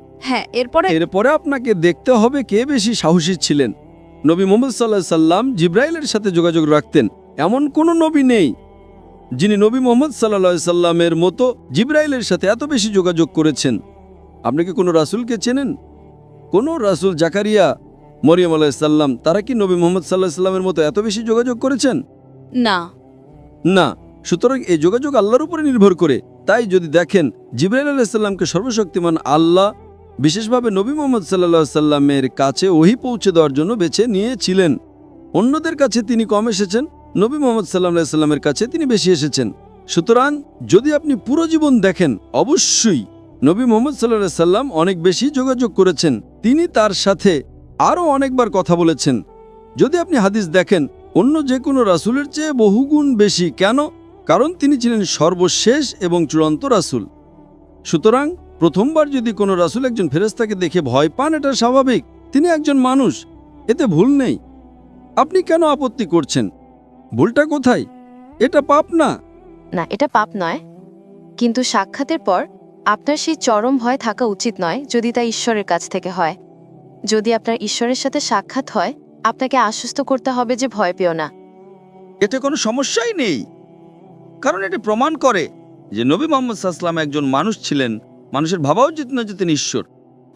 এরপরে আপনাকে দেখতে হবে কে বেশি সাহসী ছিলেন। নবী মুহাম্মদ সাল্লাল্লাহু আলাইহি সাল্লাম জিব্রাইলের সাথে যোগাযোগ রাখতেন। এমন কোনো নবী নেই যিনি নবী মুহাম্মদ সাল্লাল্লাহু আলাইহি সাল্লামের মতো জিব্রাইলের সাথে এত বেশি যোগাযোগ করেছেন। আপনি কি কোনো রাসূলকে চেনেন? কোনো রাসূল, জাকারিয়া, মরিয়ম আলাইহিস সালাম, তারা কি নবী মুহাম্মদ সাল্লাল্লাহু আলাইহি সাল্লামের মতো এত বেশি যোগাযোগ করেছেন? না। সুতরাং এই যোগাযোগ আল্লাহর উপরে নির্ভর করে। তাই যদি দেখেন জিবরাইল আলাইহিস সালামকে সর্বশক্তিমান আল্লাহ বিশেষভাবে নবী মুহাম্মদ সাল্লাল্লাহু আলাইহি সাল্লামের কাছে ওহী পৌঁছে দেওয়ার জন্য বেছে নিয়েছিলেন। অন্যদের কাছে তিনি কম এসেছেন, নবী মুহাম্মদ সাল্লাল্লাহু আলাইহি সাল্লামের কাছে তিনি বেশি এসেছেন। সুতরাং যদি আপনি পুরো জীবন দেখেন, অবশ্যই নবী মুহাম্মদ সাল্লাল্লাহু আলাইহি সাল্লাম অনেক বেশি যোগাযোগ করেছেন। তিনি তার সাথে আরও অনেকবার কথা বলেছেন। যদি আপনি হাদিস দেখেন, অন্য যে কোনো রাসূলের চেয়ে বহুগুণ বেশি। কেন? কারণ তিনি ছিলেন সর্বশেষ এবং চূড়ান্ত রাসূল। সুতরাং প্রথমবার যদি কোনো রাসূল একজন ফেরেশতাকে দেখে ভয় পান, এটা স্বাভাবিক। তিনি একজন মানুষ, এতে ভুল নেই। আপনি কেন আপত্তি করছেন? ভুলটা কোথায়? এটা পাপ না। না, এটা পাপ নয়, কিন্তু সাক্ষাতের পর আপনার সেই চরম ভয় থাকা উচিত নয় যদি তা ঈশ্বরের কাছ থেকে হয়। যদি আপনার ঈশ্বরের সাথে সাক্ষাৎ হয়, আপনাকে আশ্বস্ত করতে হবে যে ভয় পেও না। এতে কোনো সমস্যাই নেই, কারণ এটি প্রমাণ করে যে নবী মুহাম্মদ সাল্লাল্লাহু আলাইহি ওয়াসাল্লাম একজন মানুষ ছিলেন। মানুষের ভাবা উচিত নয় যে তিনি ঈশ্বর।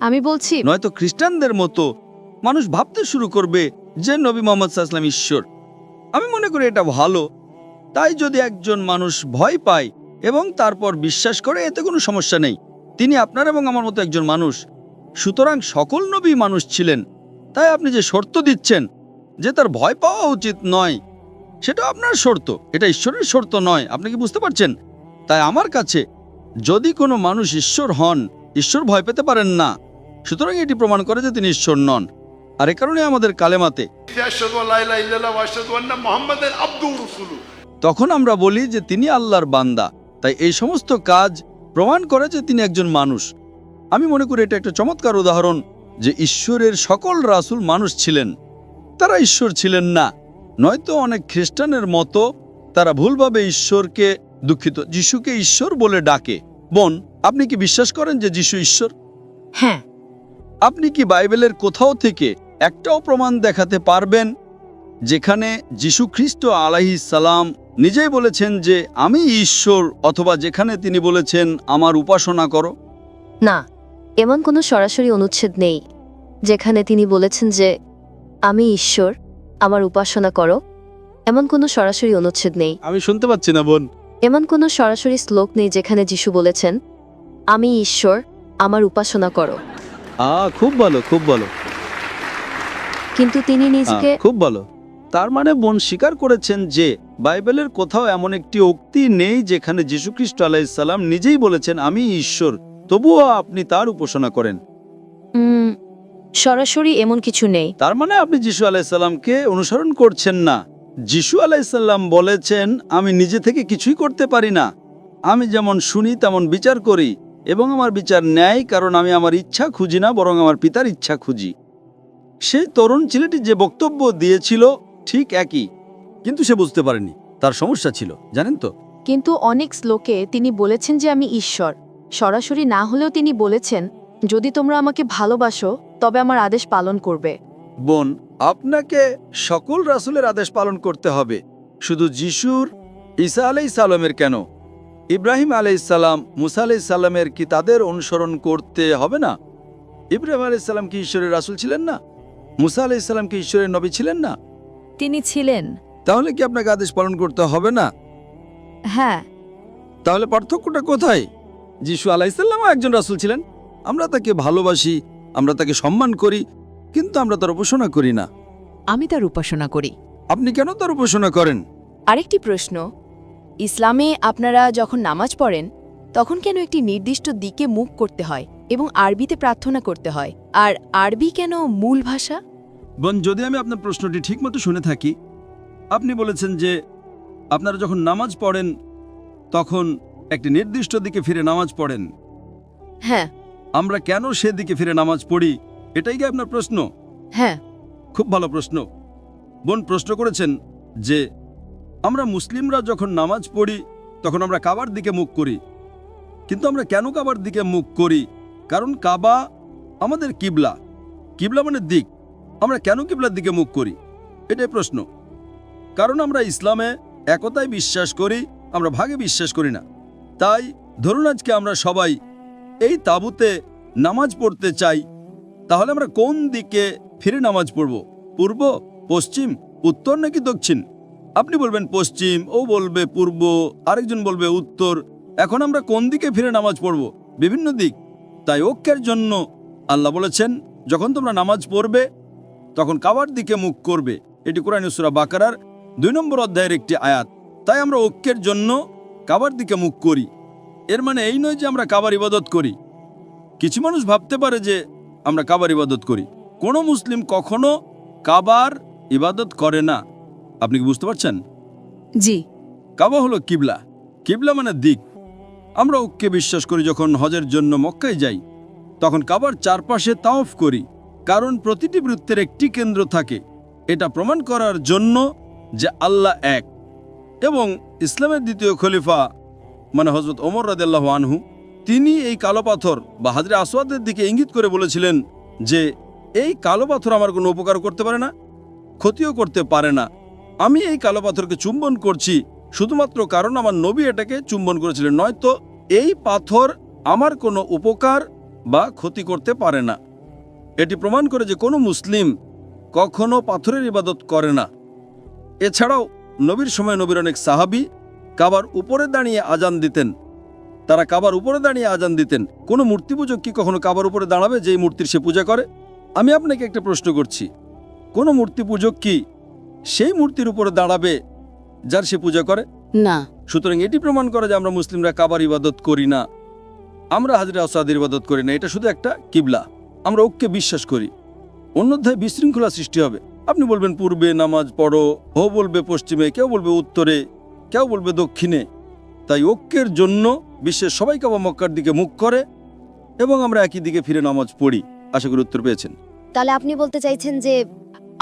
আমি বলছি, নয়তো খ্রিস্টানদের মতো মানুষ ভাবতে শুরু করবে যে নবী মুহাম্মদ সাল্লাল্লাহু আলাইহি ওয়াসাল্লাম ঈশ্বর। আমি মনে করি এটা ভালো। তাই যদি একজন মানুষ ভয় পায় এবং তারপর বিশ্বাস করে, এতে কোনো সমস্যা নেই। তিনি আপনার এবং আমার মতো একজন মানুষ। সুতরাং সকল নবী মানুষ ছিলেন। তাই আপনি যে শর্ত দিচ্ছেন যে তার ভয় পাওয়া উচিত নয়, সেটা আপনার শর্ত, এটা ঈশ্বরের শর্ত নয়। আপনি কি বুঝতে পারছেন? তাই আমার কাছে যদি কোনো মানুষ ঈশ্বর হন, ঈশ্বর ভয় পেতে পারেন না। সুতরাং এটি প্রমাণ করে যে তিনি ঈশ্বর নন। আর এ কারণে আমাদের কালেমাতে তখন আমরা বলি যে তিনি আল্লাহর বান্দা। তাই এই সমস্ত কাজ প্রমাণ করে যে তিনি একজন মানুষ। আমি মনে করি এটা একটা চমৎকার উদাহরণ যে ঈশ্বরের সকল রাসূল মানুষ ছিলেন, তারা ঈশ্বর ছিলেন না। নয়তো অনেক খ্রিস্টানের মতো তারা ভুলভাবে ঈশ্বরকে, যিশুকে ঈশ্বর বলে ডাকে। বোন, আপনি কি বিশ্বাস করেন যে যিশু ঈশ্বর? হ্যাঁ। আপনি কি বাইবেলের কোথাও থেকে একটাও প্রমাণ দেখাতে পারবেন যেখানে যিশু খ্রিস্ট আলাইহিস সালাম নিজেই বলেছেন যে আমি ঈশ্বর, অথবা যেখানে তিনি বলেছেন আমার উপাসনা করো? না, এমন কোনো সরাসরি অনুচ্ছেদ নেই যেখানে তিনি বলেছেন যে আমি ঈশ্বর, আমার উপাসনা করো। এমন কোনো সরাসরি অনুচ্ছেদ নেই। আমি শুনতে পাচ্ছি না বোন। এমন কোনো সরাসরি শ্লোক নেই যেখানে যিশু বলেছেন আমি ঈশ্বর, আমার উপাসনা করো। খুব ভালো, খুব ভালো, কিন্তু তিনি নিজেকে খুব ভালো। তার মানে বোন স্বীকার করেছেন যে বাইবেলের কোথাও এমন একটি উক্তি নেই যেখানে যিশু খ্রিস্ট আলাইহিস সালাম নিজেই বলেছেন আমি ঈশ্বর, তবুও আপনি তার উপাসনা করেন। সরাসরি এমন কিছু নেই। তার মানে আপনি যিশু আলাইহিস সালামকে অনুসরণ করছেন না। যিশু আলাইহিস সালাম বলেছেন আমি নিজে থেকে কিছুই করতে পারি না, আমি যেমন শুনি তেমন বিচার করি, এবং আমার বিচার ন্যায়, কারণ আমি আমার ইচ্ছা খুঁজি না, বরং আমার পিতার ইচ্ছা খুঁজি। সেই তরুণ ছেলেটি যে বক্তব্য দিয়েছিল ঠিক একই, কিন্তু সে বুঝতে পারেনি, তার সমস্যা ছিল, জানেন তো। কিন্তু অনেক শ্লোকে তিনি বলেছেন যে আমি ঈশ্বর। সরাসরি না হলেও তিনি বলেছেন যদি তোমরা আমাকে ভালোবাসো তবে আমার আদেশ পালন করবে। বোন, আপনাকে সকল রাসূলের আদেশ পালন করতে হবে, শুধু যিশুর, ঈসা আলাইহিস সালামের কেন? ইব্রাহিম আলাইহিস সালাম, মুসা আলাইহিস সালামের কি তাদের অনুসরণ করতে হবে না? ইব্রাহিম আলাইহিস সালাম কি ঈশ্বরের রাসূল ছিলেন না? মুসা আলাইহিস সালাম কি ঈশ্বরের নবী ছিলেন না? তিনি ছিলেন। তাহলে কি আপনাকে আদেশ পালন করতে হবে না? হ্যাঁ। তাহলে পার্থক্যটা কোথায়? যিশু আলাইহিস সালামও একজন রাসূল ছিলেন। আমরা তাকে ভালোবাসি, আমরা তাকে সম্মান করি, কিন্তু আমরা তার উপাসনা করি না। আমি তার উপাসনা করি। আপনি কেন তার উপাসনা করেন? আরেকটি প্রশ্ন, ইসলামে আপনারা যখন নামাজ পড়েন তখন কেন একটি নির্দিষ্ট দিকে মুখ করতে হয়? এবং আরবিতে প্রার্থনা করতে হয়। আর আরবি কেন মূল ভাষা? বোন, যদি আমি আপনার প্রশ্নটি ঠিকমতো শুনে থাকি, আপনি বলেছেন যে আপনারা যখন নামাজ পড়েন তখন একটি নির্দিষ্ট দিকে ফিরে নামাজ পড়েন। হ্যাঁ। আমরা কেন সেদিকে ফিরে নামাজ পড়ি, এটাই কি আপনার প্রশ্ন? হ্যাঁ। খুব ভালো প্রশ্ন। বোন প্রশ্ন করেছেন যে আমরা মুসলিমরা যখন নামাজ পড়ি তখন আমরা কাবার দিকে মুখ করি, কিন্তু আমরা কেন কাবার দিকে মুখ করি? কারণ কাবা আমাদের কিবলা। কিবলা মানে দিক। আমরা কেন কিবলার দিকে মুখ করি, এটাই প্রশ্ন। কারণ আমরা ইসলামে একতায় বিশ্বাস করি, আমরা ভাগে বিশ্বাস করি না। তাই ধরুন আজকে আমরা সবাই এই তাঁবুতে নামাজ পড়তে চাই, তাহলে আমরা কোন দিকে ফিরে নামাজ পড়ব? পূর্ব, পশ্চিম, উত্তর নাকি দক্ষিণ? আপনি বলবেন পশ্চিম, ও বলবে পূর্ব, আরেকজন বলবে উত্তর। এখন আমরা কোন দিকে ফিরে নামাজ পড়ব? বিভিন্ন দিক। তাই ঐক্যের জন্য আল্লাহ বলেছেন যখন তোমরা নামাজ পড়বে তখন কাবার দিকে মুখ করবে। এটি কোরআনের সূরা বাকারার 2 নম্বর অধ্যায়ের একটি আয়াত। তাই আমরা ঐক্যের জন্য কাবার দিকে মুখ করি। এর মানে এই নয় যে আমরা কাবার ইবাদত করি। কিছু মানুষ ভাবতে পারে যে আমরা কাবার ইবাদত করি। কোনো মুসলিম কখনো কাবার ইবাদত করে না। আপনি কি বুঝতে পারছেন? জি। কাবা হলো কিবলা। কিবলা মানে দিক। আমরা ঐক্যে বিশ্বাস করি। যখন হজের জন্য মক্কায় যাই তখন কাবার চারপাশে তাওয়াফ করি, কারণ প্রতিটি বৃত্তের একটি কেন্দ্র থাকে। এটা প্রমাণ করার জন্য যে আল্লাহ এক। এবং ইসলামের দ্বিতীয় খলিফা মানে হযরত ওমর রাদিয়াল্লাহু আনহু, তিনি এই কালো পাথর বা হাজরে আসওয়াদের দিকে ইঙ্গিত করে বলেছিলেন যে এই কালো পাথর আমার কোনো উপকার করতে পারে না, ক্ষতিও করতে পারে না। আমি এই কালো পাথরকে চুম্বন করছি শুধুমাত্র কারণ আমার নবী এটাকে চুম্বন করেছিলেন, নয়তো এই পাথর আমার কোনো উপকার বা ক্ষতি করতে পারে না। এটি প্রমাণ করে যে কোনো মুসলিম কখনো পাথরের ইবাদত করে না। এছাড়াও নবীর সময় নবীর অনেক সাহাবী কাবার উপরে দাঁড়িয়ে আজান দিতেন। তারা কাবার উপরে দাঁড়িয়ে আজান দিতেন। কোনো মূর্তি পূজক কি কখনো কাবার উপরে দাঁড়াবে যেই মূর্তির সে পূজা করে? আমি আপনাকে একটা প্রশ্ন করছি, কোনো মূর্তি পূজক কি সেই মূর্তির উপরে দাঁড়াবে যার সে পূজা করে? না। সুতরাং এটি প্রমাণ করে যে আমরা মুসলিমরা কাবার ইবাদত করি না, আমরা হাজরে আসওয়াদের ইবাদত করি না। এটা শুধু একটা কিবলা। আমরা ঐক্যে বিশ্বাস করি, অন্যথায় বিশৃঙ্খলা সৃষ্টি হবে। আপনি বলবেন পূর্বে নামাজ পড়ো, ও বলবে পশ্চিমে, কেউ বলবে উত্তরে, কেউ বলবে দক্ষিণে। তাই ঐক্যের জন্য বিশ্বের সবাই কাবা মক্কার দিকে মুখ করে এবং আমরা একই দিকে ফিরে নামাজ পড়ি। আশা করি উত্তর পেয়েছেন। তাহলে আপনি বলতে চাইছেন যে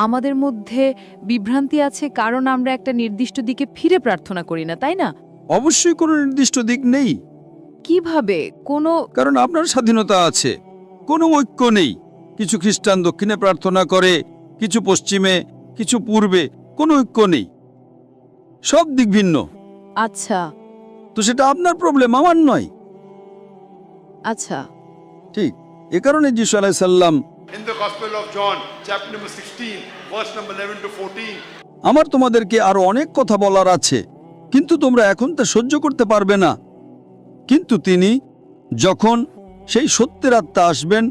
আমাদের মধ্যে বিভ্রান্তি আছে কারণ আমরা একটা নির্দিষ্ট দিকে ফিরে প্রার্থনা করি না, তাই না? অবশ্যই কোনো নির্দিষ্ট দিক নেই, কিভাবে? কোনো কারণ আপনার স্বাধীনতা আছে। কোনো ঐক্য নেই। কিছু খ্রিস্টান দক্ষিণে প্রার্থনা করে, কিছু পশ্চিমে, কিছু পূর্বে। কোনো ঐক্য নেই, সব দিক ভিন্ন। আচ্ছা তো সেটা আপনার প্রবলেম, আমার নয়। আচ্ছা ঠিক এ কারণে যিশু আলাইহিস সালাম In the Gospel of John, chapter number 16, verse number 11 to 14, আমার তোমাদেরকে আরো অনেক কথা বলার আছে, কিন্তু তোমরা এখন তা সহ্য করতে পারবে না। কিন্তু তিনি যখন সেই সত্যের আত্মা আসবেন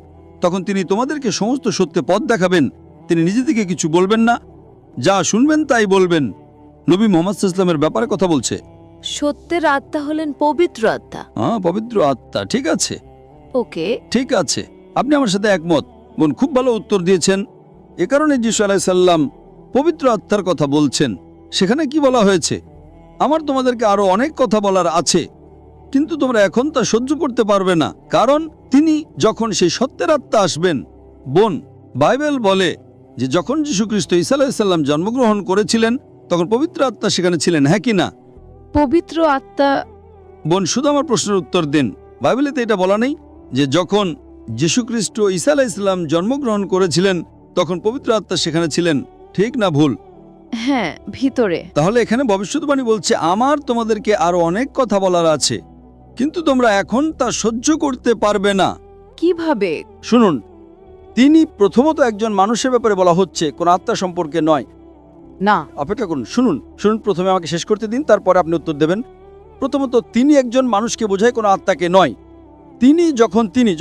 তখন তিনি তোমাদেরকে সমস্ত সত্যে পথ দেখাবেন। তিনি নিজে থেকে কিছু বলবেন না, যা শুনবেন তাই বলবেন। নবী মুহাম্মদ সাল্লাল্লাহু আলাইহি ওয়াসাল্লামের ব্যাপারে কথা বলছে। সত্যের আত্মা হলেন পবিত্র আত্মা। হ্যাঁ, পবিত্র আত্মা। ঠিক আছে, ওকে। ঠিক আছে, আপনি আমার সাথে একমত। বোন খুব ভালো উত্তর দিয়েছেন। এ কারণে যিশু আলাইহিস সালাম পবিত্র আত্মার কথা বলছেন। সেখানে কি বলা হয়েছে? আমার তোমাদেরকে আরো অনেক কথা বলার আছে, কিন্তু তোমরা এখন তা সহ্য করতে পারবে না, কারণ তিনি যখন সেই সত্যের আত্মা আসবেন। বোন, বাইবেল বলে যে যখন যীশু খ্রিস্ট ঈসা আলাইহিস সালাম জন্মগ্রহণ করেছিলেন তখন পবিত্র আত্মা সেখানে ছিলেন, হ্যাঁ কি না? পবিত্র আত্মা। বোন শুধু আমার প্রশ্নের উত্তর দিন। বাইবেলেতে এটা বলা নেই যে যখন যীশু খ্রিস্ট ঈসা আলাইহিস সালাম জন্মগ্রহণ করেছিলেন তখন পবিত্র আত্মা সেখানে ছিলেন, ঠিক না ভুল? হ্যাঁ, ভিতরে। তাহলে এখানে ভবিষ্যৎবাণী বলছে আমার তোমাদেরকে আরো অনেক কথা বলার আছে, কিন্তু তোমরা এখন তা সহ্য করতে পারবে না। কিভাবে? শুনুন, তিনি প্রথমত একজন মানুষের ব্যাপারে বলা হচ্ছে, কোন আত্মা সম্পর্কে নয়। না, অপেক্ষা করুন, শুনুন, প্রথমে আমাকে শেষ করতে দিন, তারপরে আপনি উত্তর দেবেন। প্রথমত তিনি একজন মানুষকে বোঝায়, কোনো আত্মাকে নয়। তিনি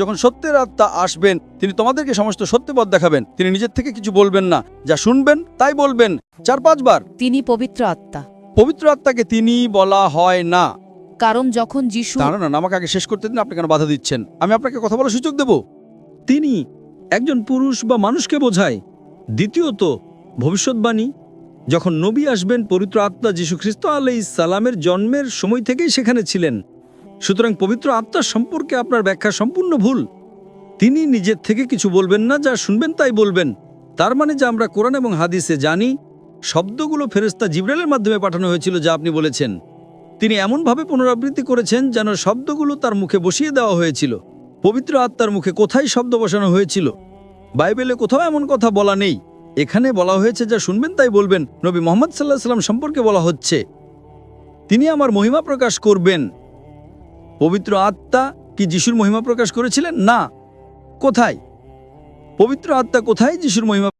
যখন সত্যের আত্মা আসবেন তিনি তোমাদেরকে সমস্ত সত্যপথ দেখাবেন। তিনি নিজের থেকে কিছু বলবেন না, যা শুনবেন তাই বলবেন। 4-5 বার তিনি পবিত্র আত্মা। পবিত্র আত্মাকে তিনি বলা হয় না, কারণ যখন যিশু দাঁড়ান, আমাকে আগে শেষ করতে দিন। আপনি কেন বাধা দিচ্ছেন? আমি আপনাকে কথা বলার সুযোগ দেব। তিনি একজন পুরুষ বা মানুষকে বোঝায়। দ্বিতীয়ত, ভবিষ্যৎবাণী, যখন নবী আসবেন, পবিত্র আত্মা যীশু খ্রিস্ট আলাইহিস সালামের জন্মের সময় থেকেই সেখানে ছিলেন। সুতরাং পবিত্র আত্মার সম্পর্কে আপনার ব্যাখ্যা সম্পূর্ণ ভুল। তিনি নিজের থেকে কিছু বলবেন না, যা শুনবেন তাই বলবেন। তার মানে যা আমরা কোরআন এবং হাদিসে জানি, শব্দগুলো ফেরেশতা জিবরাইলের মাধ্যমে পাঠানো হয়েছিল, যা আপনি বলেছেন। তিনি এমনভাবে পুনরাবৃত্তি করেছেন যেন শব্দগুলো তার মুখে বসিয়ে দেওয়া হয়েছিল। পবিত্র আত্মার মুখে কোথায় শব্দ বসানো হয়েছিল? বাইবেলে কোথাও এমন কথা বলা নেই। এখানে বলা হয়েছে যা শুনবেন তাই বলবেন। নবী মুহাম্মদ সাল্লাল্লাহু আলাইহি সাল্লাম সম্পর্কে বলা হচ্ছে তিনি আমার মহিমা প্রকাশ করবেন। পবিত্র আত্মা কি যিশুর মহিমা প্রকাশ করেছিলেন? না। কোথায়? পবিত্র আত্মা কোথায় যিশুর মহিমা